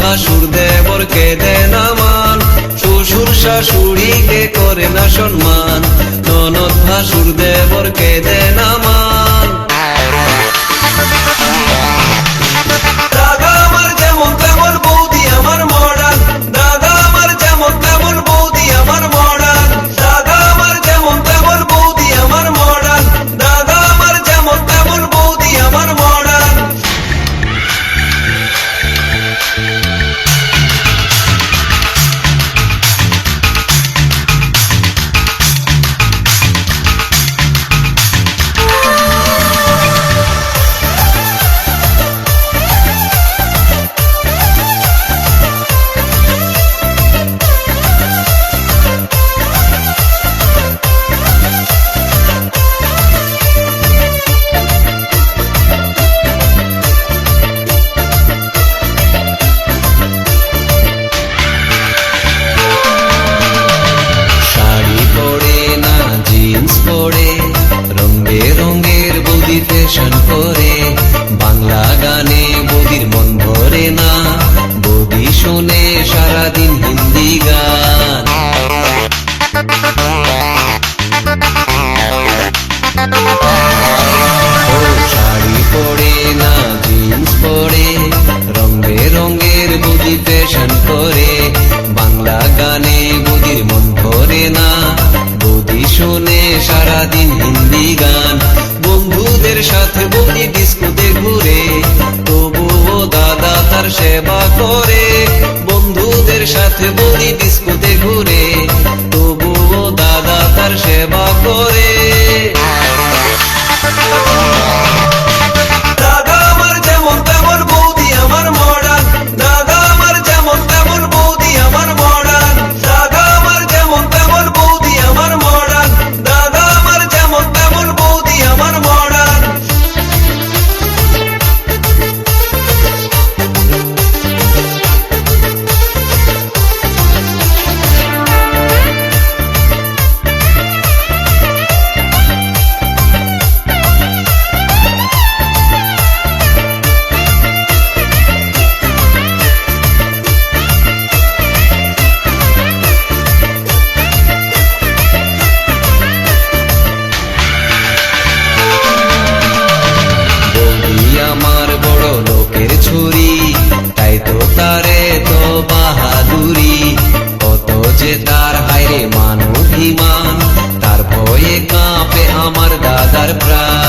ভাসুর দেবরকে দেয় না মান, শ্বশুর শাশুড়িকে করে না সম্মান, ননদ ভাসুর দেবরকে দেয় না মান। দাদা আমার যেমন তেমন বৌদি আমার মডার্ন, দাদা আমার যেমন তেমন বৌদি আমার মডার্ন, দাদা আমার যেমন তেমন বৌদি আমার মডার্ন, দাদা আমার যেমন তেমন বৌদি আমার মডার্ন। ফ্যাশন করে বাংলা গানে বৌদির মন ভরে না, বৌদি শোনে সারাদিন হিন্দি গান। শাড়ি পরে না জিন্স পরে, রং বেরঙের বৌদি ফ্যাশন করে বাংলা গানে বৌদির মন ভরে না, বৌদি শোনে সারাদিন হিন্দি গান। বন্ধুদের সাথে বৌদি ডিস্কোতে ঘুরে, তবুও দাদা তার সেবা করে। বন্ধুদের সাথে বৌদি ডিস্কোতে ঘুরে, তবুও দাদা তার সেবা করে। দাদা আমার যেমন তেমন বৌদি আমার মডার্ন, দাদা আমার যেমন তেমন বৌদি আমার মডার্ন, দাদা আমার যেমন তেমন বৌদি আমার মডার্ন, দাদা আমার যেমন তেমন বৌদি আমার মডার্ন। আমার বড় লোকের ছুরি, তাই তো তারে তো বাহাদুরি, কত যে তার হায়রে মান অভিমান, তার ভয়ে কাঁপে আমার দাদার প্রাণ।